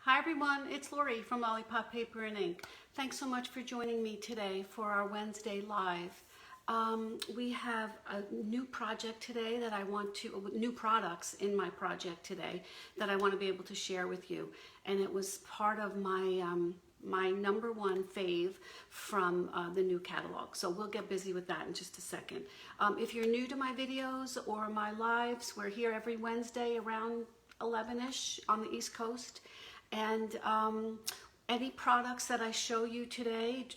Hi everyone, it's Lori from Lollipop Paper and Ink. Thanks so much for joining me today for our Wednesday Live. We have a new project today that I want to, new products in my project today that I want to be able to share with you. And it was part of my my #1 fave from the new catalog. So we'll get busy with that in just a second. If you're new to my videos or my lives, we're here every Wednesday around 11ish on the East Coast. And any products that I show you today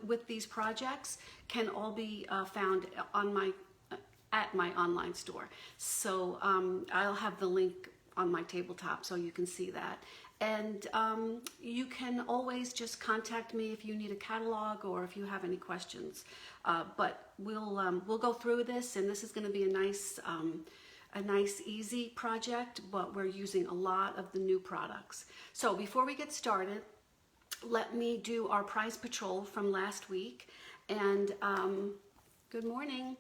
with these projects can all be found on at my online store. So I'll have the link on my tabletop so you can see that. And you can always just contact me if you need a catalog or if you have any questions. But we'll go through this, and this is going to be a nice easy project, but we're using a lot of the new products. So before we get started, let me do our prize patrol from last week. And good morning.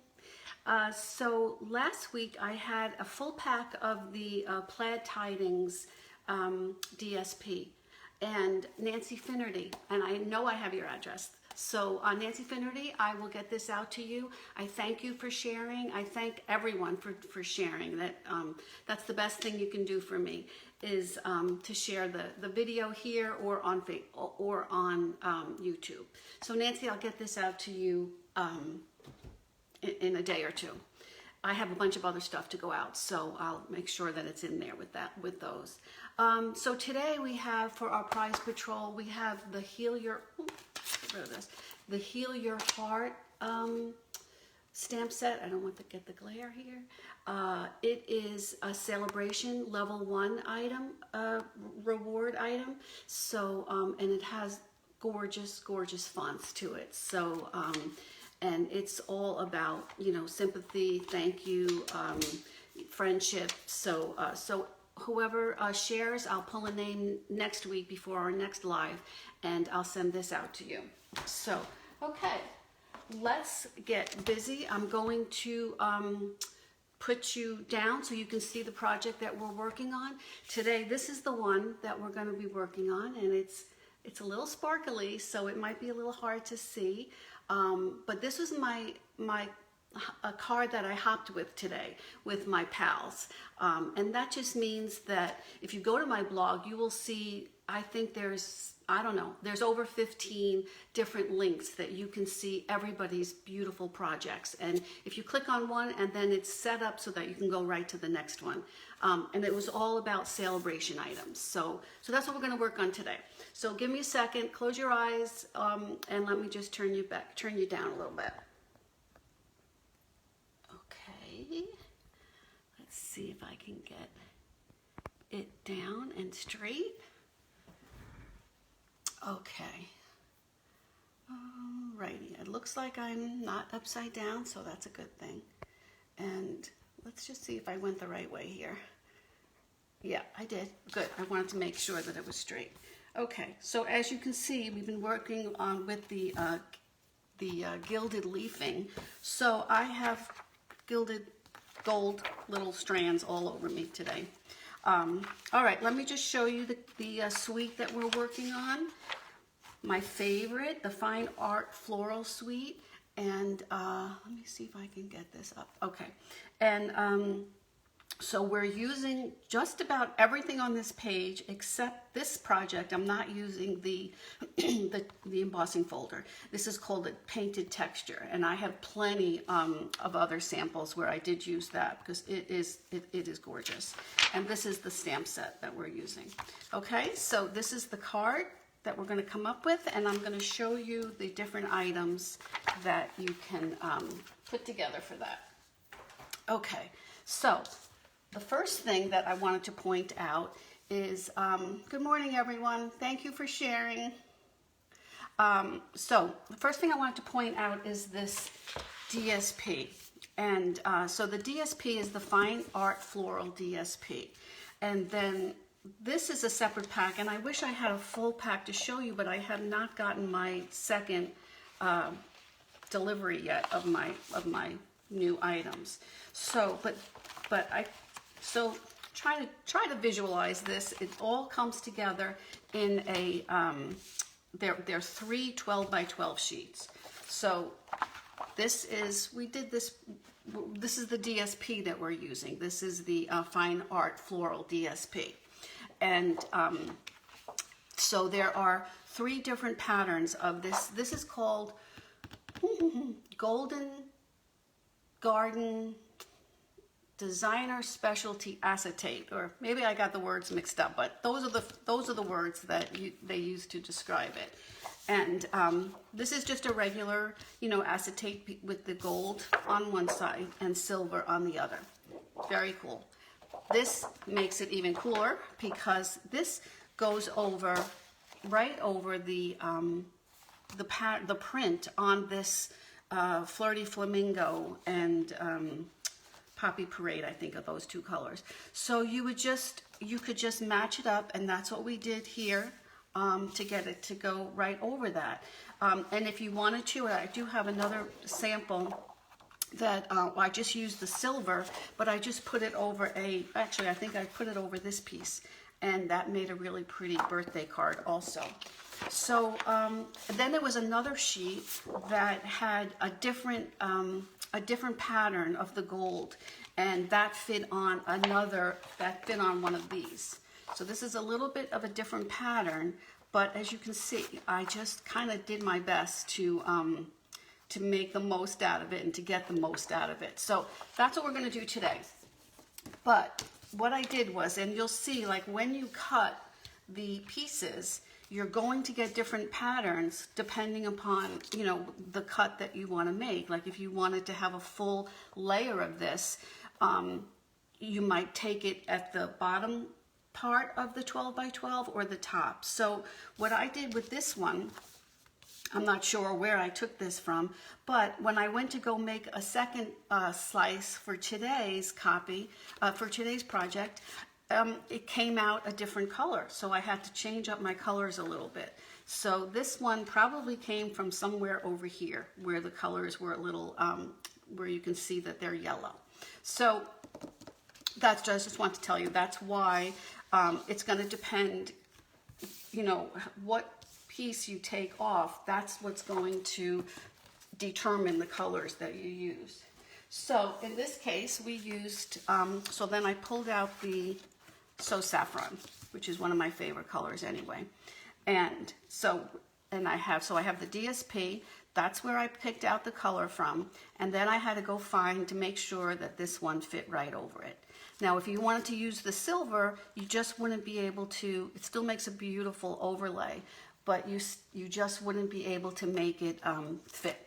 So last week I had a full pack of the Plaid Tidings DSP, and Nancy Finnerty, and I know I have your address. So Nancy Finnerty, I will get this out to you. I thank you for sharing. I thank everyone for sharing. That's the best thing you can do for me, is to share the video here or on Facebook or on YouTube. So Nancy, I'll get this out to you in a day or two. I have a bunch of other stuff to go out, so I'll make sure that it's in there with those. So today we have, for our prize patrol, we have the Heal Your Heart stamp set. I don't want to get the glare here. It is a celebration level 1 item, reward item. So and it has gorgeous fonts to it. So and it's all about, you know, sympathy, thank you, friendship. So whoever shares, I'll pull a name next week before our next live, and I'll send this out to you. So, okay, let's get busy. I'm going to put you down so you can see the project that we're working on. Today, this is the one that we're going to be working on, and it's a little sparkly, so it might be a little hard to see. But this was a card that I hopped with today with my pals. And that just means that if you go to my blog, you will see, I think there's over 15 different links that you can see everybody's beautiful projects. And if you click on one, and then it's set up so that you can go right to the next one. And it was all about celebration items. So that's what we're going to work on today. So give me a second, close your eyes, and let me just turn you down a little bit. Okay, let's see if I can get it down and straight. Okay, alrighty, it looks like I'm not upside down, so that's a good thing. And let's just see if I went the right way here. Yeah, I did. Good. I wanted to make sure that it was straight. Okay, so as you can see, we've been working on with the gilded leafing. So I have gilded gold little strands all over me today. All right, let me just show you the suite that we're working on. My favorite, the Fine Art Floral Suite. And let me see if I can get this up. Okay, and so we're using just about everything on this page except this project. I'm not using the embossing folder. This is called a painted texture, and I have plenty of other samples where I did use that because it is gorgeous. And this is the stamp set that we're using. Okay, so this is the card that we're going to come up with, and I'm going to show you the different items that you can put together for that. Okay, so the first thing that I wanted to point out is, good morning everyone, thank you for sharing. So the first thing I wanted to point out is this DSP. And so the DSP is the Fine Art Floral DSP. And then this is a separate pack, and I wish I had a full pack to show you, but I have not gotten my second delivery yet of my new items. So, but try to visualize this. It all comes together in a, they're 3 12 by 12 sheets. So this is, this is the DSP that we're using. This is the Fine Art Floral DSP. And so there are 3 different patterns of this. This is called Golden Garden Designer Specialty Acetate, or maybe I got the words mixed up, but those are the words that they use to describe it. And this is just a regular, you know, acetate with the gold on one side and silver on the other. Very cool. This makes it even cooler because this goes over, right over the print on this Flirty Flamingo and Poppy Parade, I think, of those 2 colors. So you could just match it up, and that's what we did here to get it to go right over that. And if you wanted to, I do have another sample that I just used the silver, but I just put it over actually I think I put it over this piece, and that made a really pretty birthday card also. So then there was another sheet that had a different pattern of the gold, and that fit on one of these. So this is a little bit of a different pattern, but as you can see, I just kind of did my best to make the most out of it and to get the most out of it. So that's what we're going to do today. But what I did was, and you'll see, like when you cut the pieces, you're going to get different patterns depending upon, you know, the cut that you want to make. Like if you wanted to have a full layer of this, you might take it at the bottom part of the 12 by 12 or the top. So what I did with this one, I'm not sure where I took this from, but when I went to go make a second slice for today's copy, for today's project, it came out a different color. So I had to change up my colors a little bit. So this one probably came from somewhere over here where the colors were a little, where you can see that they're yellow. So that's just, I just want to tell you, that's why it's going to depend, you know, what piece you take off, that's what's going to determine the colors that you use. So in this case, we used, so then I pulled out the So Saffron, which is one of my favorite colors anyway. And so, I have the DSP, that's where I picked out the color from, and then I had to go find to make sure that this one fit right over it. Now, if you wanted to use the silver, you just wouldn't be able to, it still makes a beautiful overlay, but you just wouldn't be able to make it fit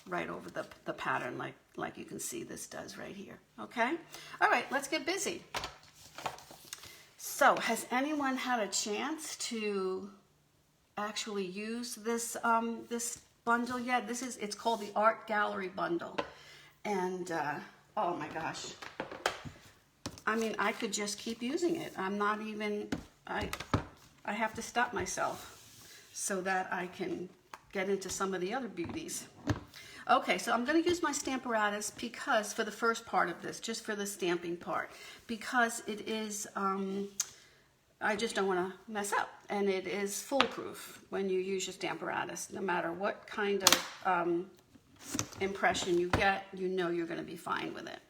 right over the pattern like you can see this does right here, okay? All right, let's get busy. So, has anyone had a chance to actually use this this bundle yet? It's called the Art Gallery Bundle, and oh my gosh, I mean, I could just keep using it. I'm not even, I have to stop myself so that I can get into some of the other beauties. Okay, so I'm going to use my Stamparatus because, for the first part of this, just for the stamping part, because it is, I just don't want to mess up, and it is foolproof when you use your Stamparatus. No matter what kind of impression you get, you know you're going to be fine with it.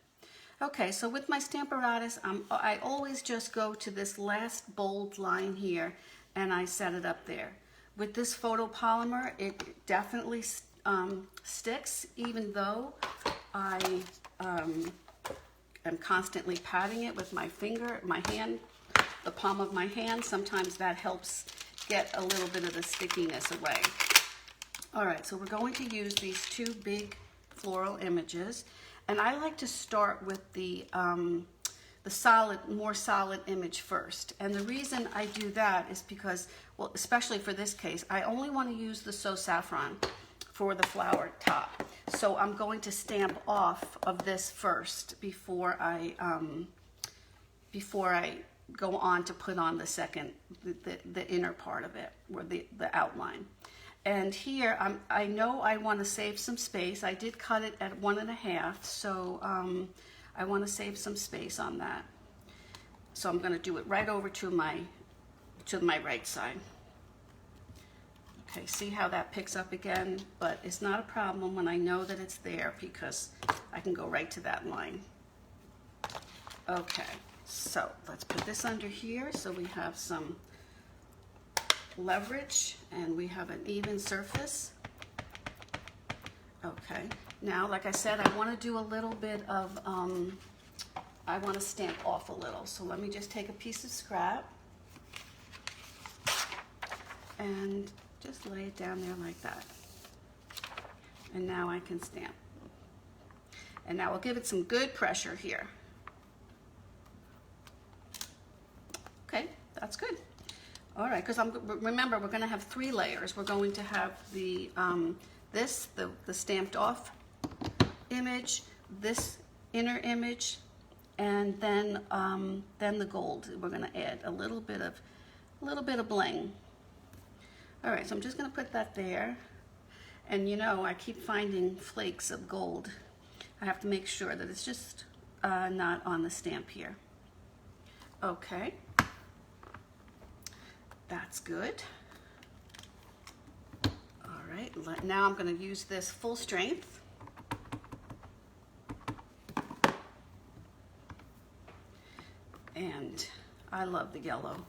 Okay, so with my Stamparatus, I always just go to this last bold line here, and I set it up there. With this photopolymer, it definitely sticks, even though I am constantly patting it with my finger, my hand, the palm of my hand. Sometimes that helps get a little bit of the stickiness away. All right, so we're going to use these 2 big floral images, and I like to start with the more solid image first. And the reason I do that is because, well, especially for this case, I only want to use the So Saffron for the flower top. So I'm going to stamp off of this first before I go on to put on the second, the inner part of it, or the outline. And here, I know I want to save some space. I did cut it at 1.5, so I want to save some space on that. So I'm going to do it right over to my right side. Okay, see how that picks up again? But it's not a problem when I know that it's there because I can go right to that line. Okay, so let's put this under here so we have some leverage and we have an even surface. Okay, now like I said, I want to do a little bit of, I want to stamp off a little. So let me just take a piece of scrap and just lay it down there like that. And now I can stamp. And now we'll give it some good pressure here. Okay, that's good. All right, because remember, we're going to have 3 layers. We're going to have the the stamped off image, this inner image, and then the gold. We're going to add a little bit of bling. All right, so I'm just going to put that there. And you know, I keep finding flakes of gold. I have to make sure that it's just not on the stamp here. Okay, that's good. All right, now I'm going to use this full strength. And I love the yellow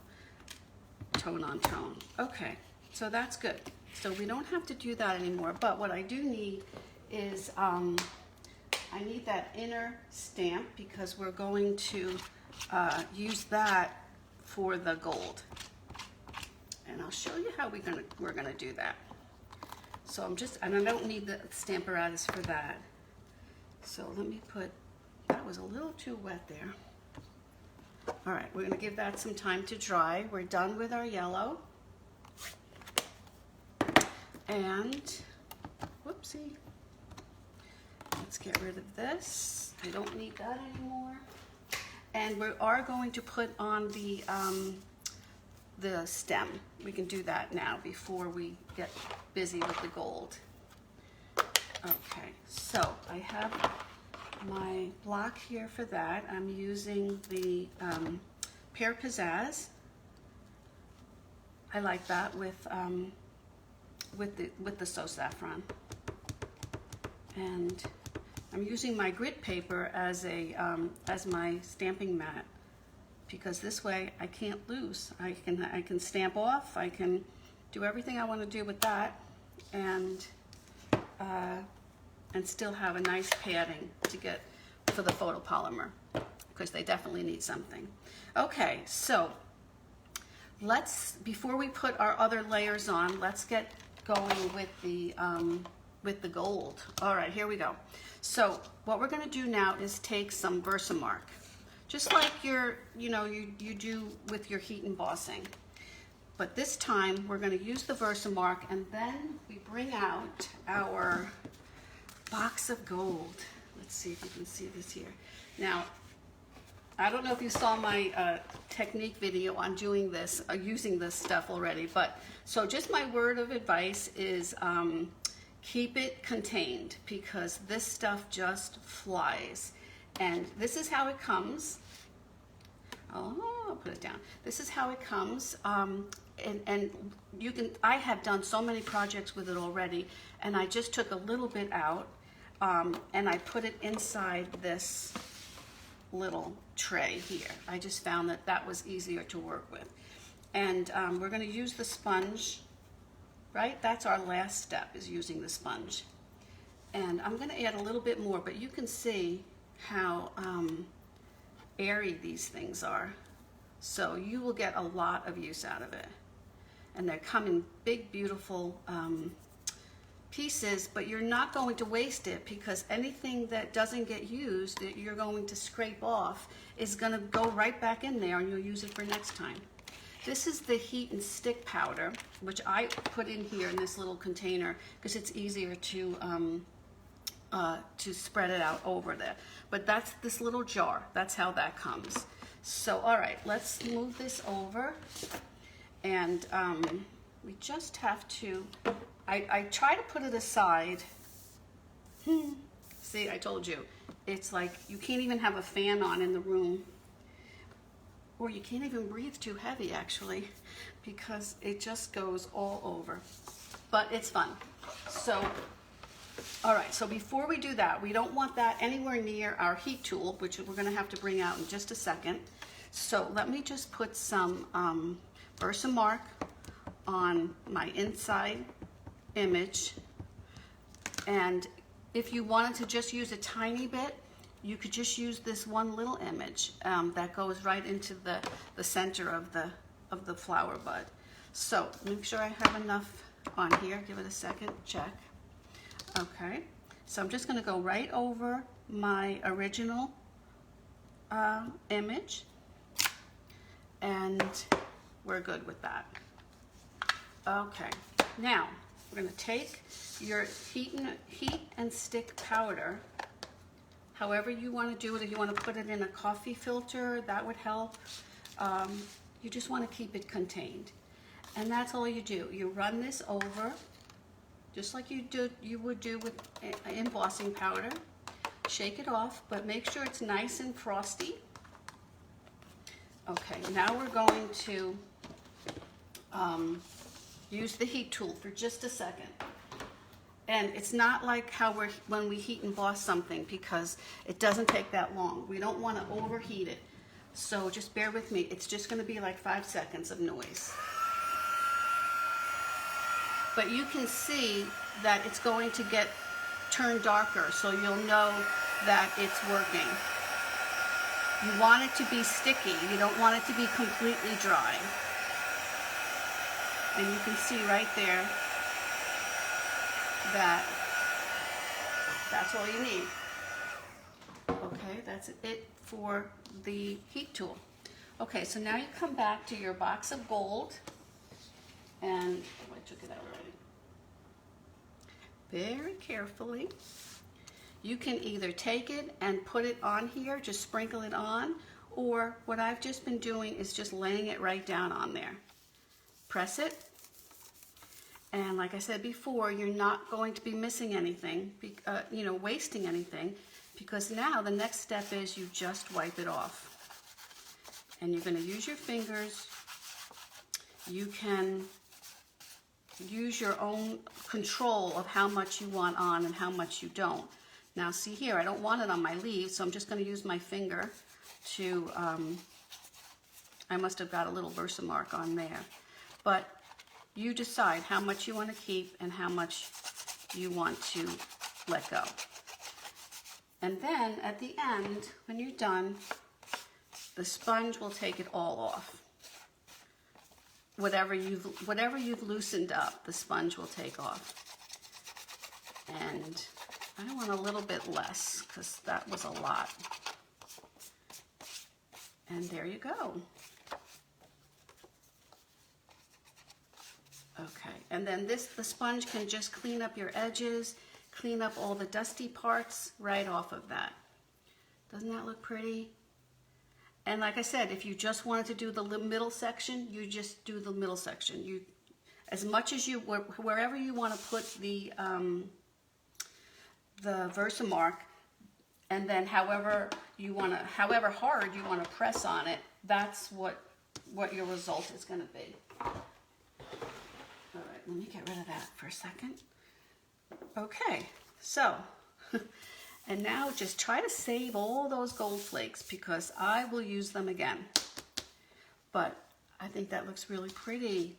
tone on tone. Okay, so that's good. So we don't have to do that anymore, but what I do need is, I need that inner stamp because we're going to use that for the gold. And I'll show you how we're gonna do that. So and I don't need the stamp apparatus for that. So let me that was a little too wet there. All right, we're gonna give that some time to dry. We're done with our yellow. And, whoopsie, let's get rid of this. I don't need that anymore. And we are going to put on the stem. We can do that now before we get busy with the gold. Okay, so I have my block here for that. I'm using the Pear Pizzazz. I like that with the So Saffron. And I'm using my grit paper as my stamping mat because this way I can't lose. I can stamp off. I can do everything I want to do with that, and still have a nice padding to get for the photopolymer because they definitely need something. Okay, so before we put our other layers on, let's get going with the gold. All right, here we go. So what we're going to do now is take some Versamark, just like you do with your heat embossing. But this time we're going to use the Versamark, and then we bring out our box of gold. Let's see if you can see this here. Now, I don't know if you saw my technique video on doing this, using this stuff already, but so just my word of advice is keep it contained because this stuff just flies. And this is how it comes. Oh, I'll put it down. This is how it comes. And you can, I have done so many projects with it already, and I just took a little bit out and I put it inside this little tray here. I just found that was easier to work with. And we're going to use the sponge, right? That's our last step, is using the sponge. And I'm going to add a little bit more, but you can see how airy these things are. So you will get a lot of use out of it. And they come in big, beautiful pieces, but you're not going to waste it because anything that doesn't get used that you're going to scrape off is going to go right back in there, and you'll use it for next time. This is the heat and stick powder, which I put in here in this little container because it's easier to spread it out over there. But that's this little jar. That's how that comes. So, all right, let's move this over. And we just have to, I try to put it aside. See, I told you. It's like you can't even have a fan on in the room. or you can't even breathe too heavy actually, because it just goes all over. But it's fun. So, all right, so before we do that, we don't want that anywhere near our heat tool, which we're gonna have to bring out in just a second. So let me just put some Versamark on my inside image. And if you wanted to just use a tiny bit, you could just use this one little image that goes right into the center of the flower bud. So make sure I have enough on here. Give it a second, check. Okay, so I'm just going to go right over my original image, and we're good with that. Okay, now we're going to take your heat and stick powder, however you want to do it. If you want to put it in a coffee filter, that would help. You just want to keep it contained. And that's all you do. You run this over, just like you would do with embossing powder. Shake it off, but make sure it's nice and frosty. Okay, now we're going to use the heat tool for just a second. And it's not like how when we heat and emboss something, because it doesn't take that long. We don't want to overheat it. So just bear with me. It's just going to be like 5 seconds of noise. But you can see that it's going to turn darker, so you'll know that it's working. You want it to be sticky. You don't want it to be completely dry. And you can see right there that that's all you need. Okay, that's it for the heat tool. Okay, so now you come back to your box of gold, and I took it out already. Very carefully. You can either take it and put it on here, just sprinkle it on, or what I've just been doing is just laying it right down on there. Press it, and like I said before, you're not going to be missing anything, wasting anything, because now the next step is you just wipe it off. And you're going to use your fingers. You can use your own control of how much you want on and how much you don't. Now see here, I don't want it on my leaves, so I'm just going to use my finger to, I must have got a little Versamark on there. But you decide how much you want to keep and how much you want to let go. And then at the end, when you're done, the sponge will take it all off. Whatever you've loosened up, the sponge will take off. And I want a little bit less, because that was a lot. And there you go. Okay, and then the sponge can just clean up your edges, clean up all the dusty parts right off of that. Doesn't that look pretty? And like I said, if you just wanted to do the middle section, you just do the middle section. You, as much as you, wherever you want to put the Versamark, and then however hard you want to press on it, that's what your result is going to be. All right, let me get rid of that for a second. Okay, so. And now just try to save all those gold flakes, because I will use them again. But I think that looks really pretty.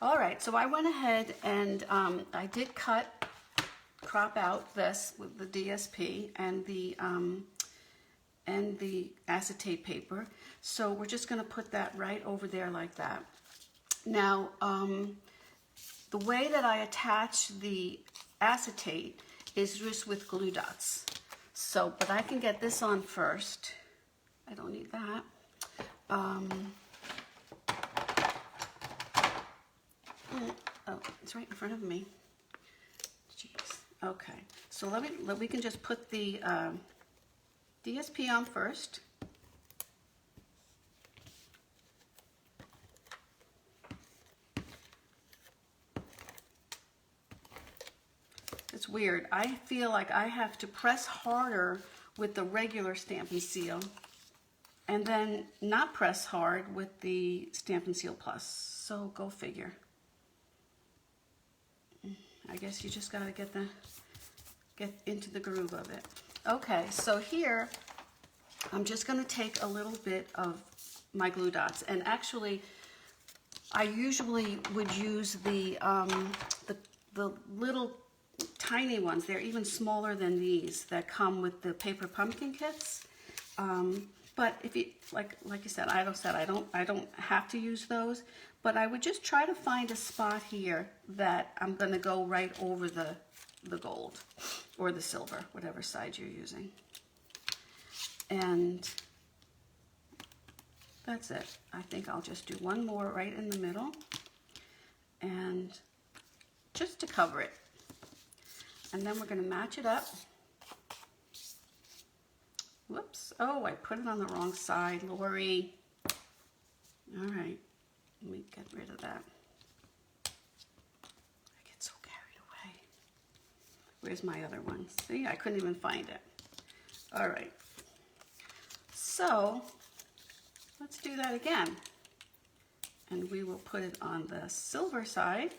All right, so I went ahead and I did crop out this with the DSP and the acetate paper. So we're just going to put that right over there like that. Now, the way that I attach the acetate is just with glue dots. So, but I can get this on first. I don't need that. Oh, it's right in front of me. Jeez. Okay, so we can just put the DSP on first. It's weird. I feel like I have to press harder with the regular Stampin' Seal and then not press hard with the Stampin' Seal Plus. So go figure. I guess you just gotta get into the groove of it. Okay, so here I'm just gonna take a little bit of my glue dots, and actually I usually would use the little tiny ones. They're even smaller than these that come with the paper pumpkin kits. But if you like you said, I don't have to use those, but I would just try to find a spot here that I'm going to go right over the gold or the silver, whatever side you're using. And that's it. I think I'll just do one more right in the middle, and just to cover it. And then we're going to match it up. Whoops. Oh, I put it on the wrong side, Lori. All right. Let me get rid of that. I get so carried away. Where's my other one? See, I couldn't even find it. All right. So let's do that again. And we will put it on the silver side.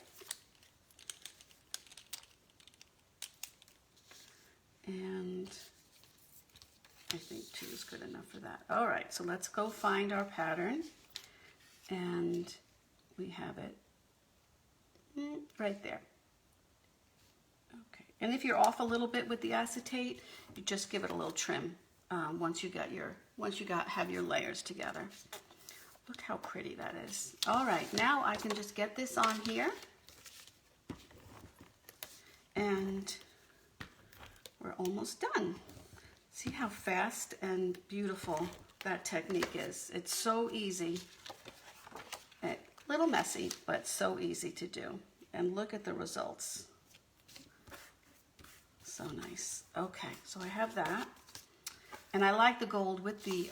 And I think 2 is good enough for that. All right, so let's go find our pattern. And we have it right there. Okay, and if you're off a little bit with the acetate, you just give it a little trim once you have your layers together. Look how pretty that is. All right, now I can just get this on here. And we're almost done. See how fast and beautiful that technique is. It's so easy. A little messy, but so easy to do. And look at the results. So nice. Okay, so I have that. And I like the gold with the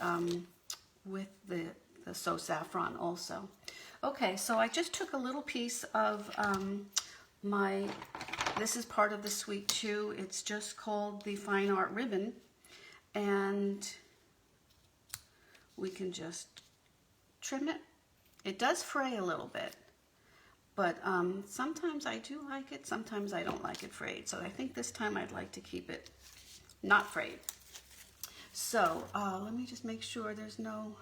So Saffron also. Okay, so I just took a little piece of this is part of the Suite 2. It's just called the Fine Art Ribbon. And we can just trim it. It does fray a little bit, but sometimes I do like it, sometimes I don't like it frayed. So I think this time I'd like to keep it not frayed. So let me just make sure there's no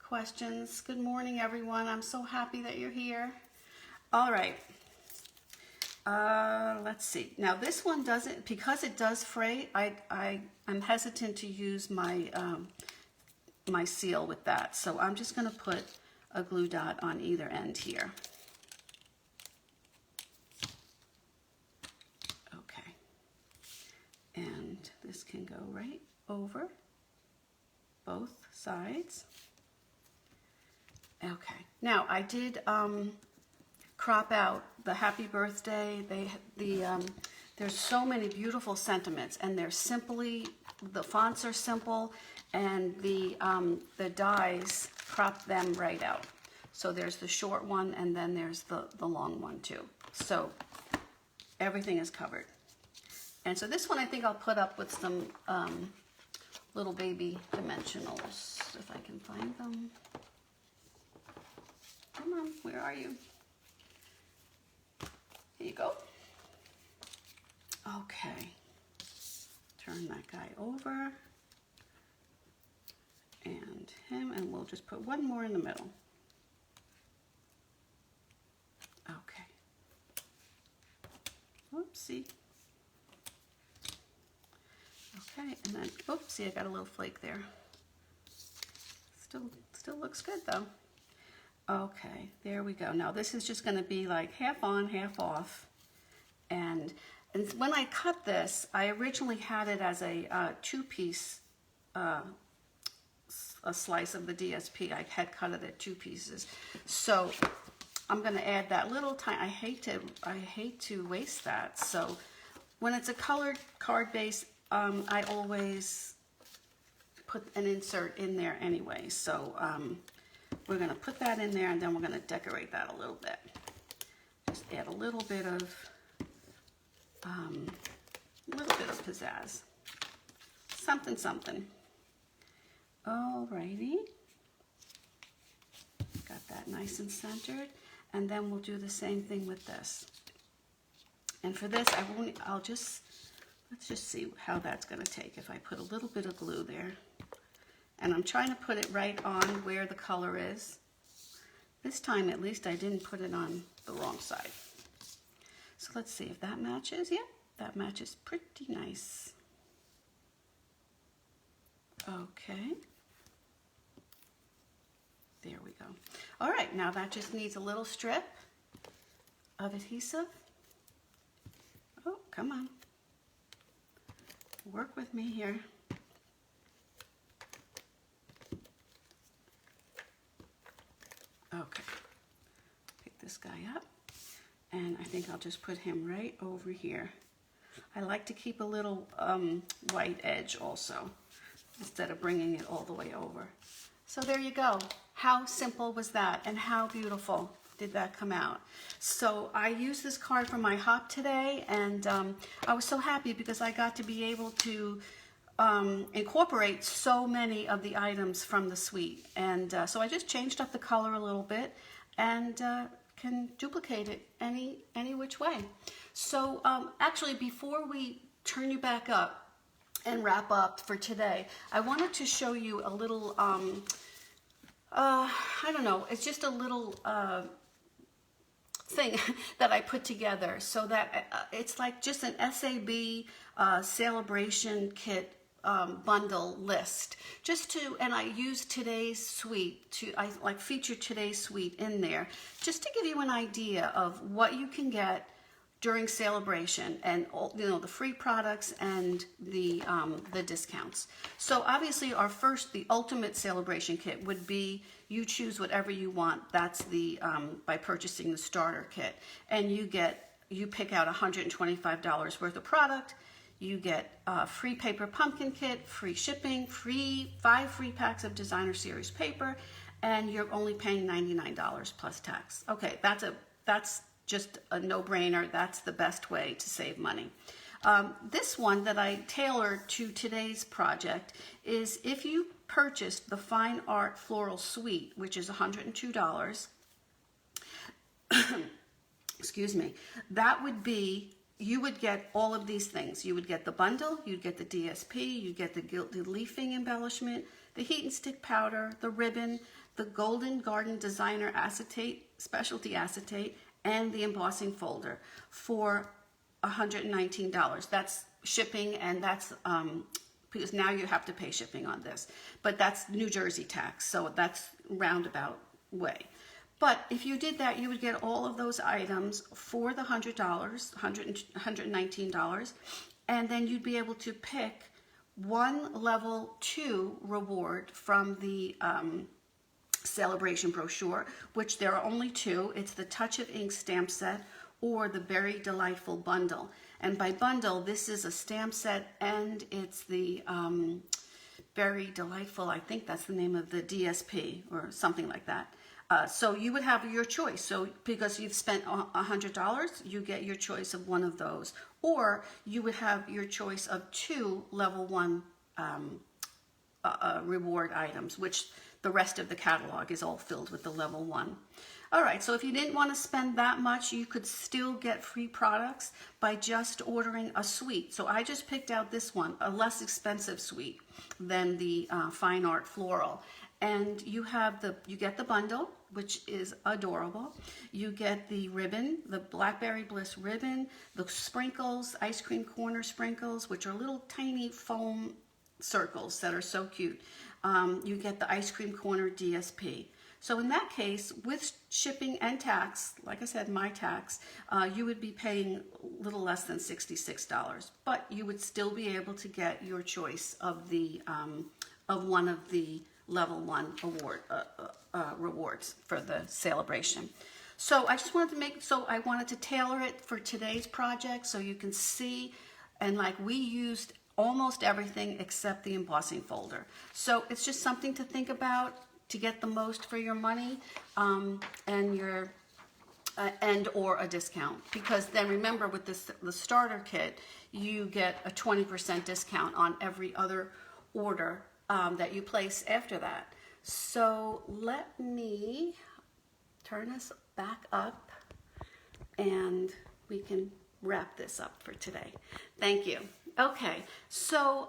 questions. Good morning, everyone. I'm so happy that you're here. All right. Let's see. Now this one doesn't, because it does fray, I'm hesitant to use my my seal with that. So I'm just going to put a glue dot on either end here. Okay. And this can go right over both sides. Okay. Now I did crop out the happy birthday. There's so many beautiful sentiments, and the fonts are simple, and the dies crop them right out. So there's the short one, and then there's the long one too. So everything is covered. And so this one I think I'll put up with some little baby dimensionals, if I can find them. Come on, where are you? Here you go. Okay. Turn that guy over. And him, and we'll just put one more in the middle. Okay. Oopsie. Okay, and then, oopsie, I got a little flake there. Still looks good though. Okay, there we go. Now this is just going to be like half on, half off. And when I cut this, I originally had it as a 2-piece a slice of the DSP. I had cut it at 2 pieces. So I'm going to add that little tiny, I hate to waste that. So when it's a colored card base, I always put an insert in there anyway. So we're going to put that in there, and then we're going to decorate that a little bit. Just add a little bit of pizzazz. Something. Alrighty. Got that nice and centered. And then we'll do the same thing with this. And for this, let's just see how that's going to take if I put a little bit of glue there. And I'm trying to put it right on where the color is. This time, at least, I didn't put it on the wrong side. So let's see if that matches. Yeah, that matches pretty nice. Okay. There we go. All right, now that just needs a little strip of adhesive. Oh, come on. Work with me here. Okay. Pick this guy up, and I think I'll just put him right over here. I like to keep a little white edge also, instead of bringing it all the way over. So there you go. How simple was that, and how beautiful did that come out? So I used this card for my hop today, and I was so happy because I got to be able to incorporate so many of the items from the suite. And so I just changed up the color a little bit and can duplicate it any which way. So actually, before we turn you back up and wrap up for today, I wanted to show you a little, I don't know, it's just a little thing that I put together so that it's like just an SAB celebration kit bundle list, just to, and I use today's suite I like feature today's suite in there just to give you an idea of what you can get during celebration, and all, you know, the free products and the discounts. So obviously the ultimate celebration kit would be, you choose whatever you want. That's the by purchasing the starter kit, and you pick out $125 worth of product. You get a free paper pumpkin kit, free shipping, 5 free packs of designer series paper, and you're only paying $99 plus tax. Okay, that's just a no-brainer. That's the best way to save money. This one that I tailored to today's project is if you purchased the Fine Art Floral Suite, which is $102, excuse me, that would be, you would get all of these things. You would get the bundle, you'd get the DSP, you'd get the Gilded leafing embellishment, the heat and stick powder, the ribbon, the Golden Garden Designer Acetate, Specialty Acetate, and the embossing folder for $119. That's shipping, and that's because now you have to pay shipping on this, but that's New Jersey tax, so that's roundabout way. But if you did that, you would get all of those items for the $100, $119, and then you'd be able to pick one level 2 reward from the celebration brochure, which there are only 2. It's the Touch of Ink stamp set or the Berry Delightful bundle. And by bundle, this is a stamp set, and it's the Berry Delightful, I think that's the name of the DSP or something like that. So you would have your choice. So because you've spent $100, you get your choice of one of those. Or you would have your choice of 2 level 1 reward items, which the rest of the catalog is all filled with the level 1. All right, so if you didn't want to spend that much, you could still get free products by just ordering a suite. So I just picked out this one, a less expensive suite than the Fine Art Floral. And you get the bundle, which is adorable. You get the ribbon, the Blackberry Bliss ribbon, the sprinkles, ice cream corner sprinkles, which are little tiny foam circles that are so cute. You get the ice cream corner DSP. So in that case, with shipping and tax, like I said, my tax, you would be paying a little less than $66, but you would still be able to get your choice of the of one of the level 1 rewards for the celebration. So I just wanted to I wanted to tailor it for today's project so you can see, and like we used almost everything except the embossing folder. So it's just something to think about to get the most for your money, and your or a discount, because then remember with the starter kit you get a 20% discount on every other order that you place after that. So let me turn this back up and we can wrap this up for today. Thank you. Okay, so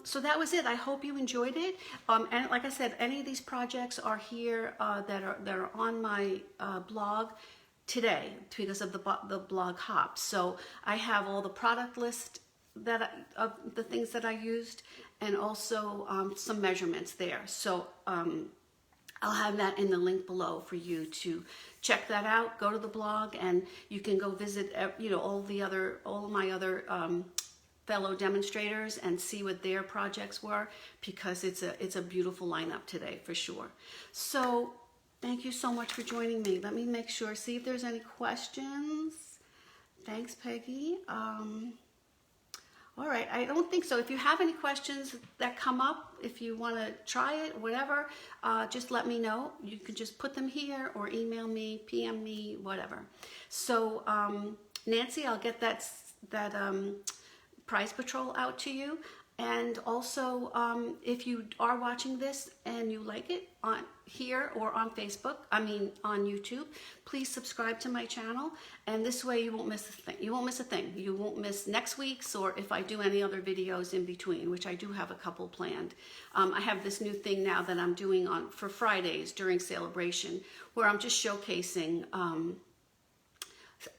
so that was it. I hope you enjoyed it. And like I said, any of these projects are here that are on my blog today because of the blog hop. So I have all the product list of the things that I used, and also some measurements there. So I'll have that in the link below for you to check that out. Go to the blog, and you can go visit, you know, all of my other fellow demonstrators and see what their projects were, because it's a beautiful lineup today for sure. So thank you so much for joining me. Let me make sure, see if there's any questions. Thanks, Peggy. All right, I don't think so. If you have any questions that come up, if you want to try it, whatever, just let me know. You can just put them here or email me, PM me, whatever. So Nancy, I'll get that prize patrol out to you. And also, if you are watching this and you like it on here or on Facebook, on YouTube, please subscribe to my channel. And this way you won't miss a thing. You won't miss a thing. You won't miss next week's, or if I do any other videos in between, which I do have a couple planned. I have this new thing now that I'm doing for Fridays during celebration, where I'm just showcasing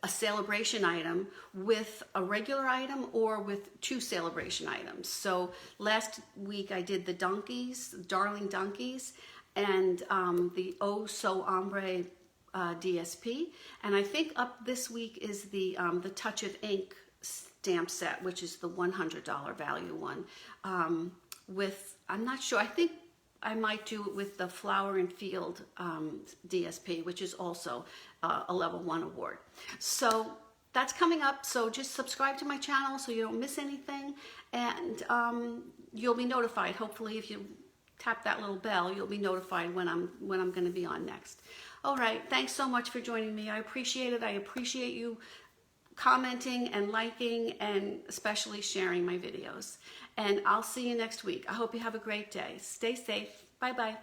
a celebration item with a regular item or with two celebration items. So last week I did the donkeys, darling donkeys, and the Oh So Ombre DSP. And I think up this week is the Touch of Ink stamp set, which is the $100 value one. With, I'm not sure, I think I might do it with the Flower and Field DSP, which is also a level 1 award. So that's coming up. So just subscribe to my channel so you don't miss anything, and you'll be notified. Hopefully, if you tap that little bell, you'll be notified when I'm going to be on next. All right. Thanks so much for joining me. I appreciate it. I appreciate you commenting and liking, and especially sharing my videos. And I'll see you next week. I hope you have a great day. Stay safe. Bye-bye.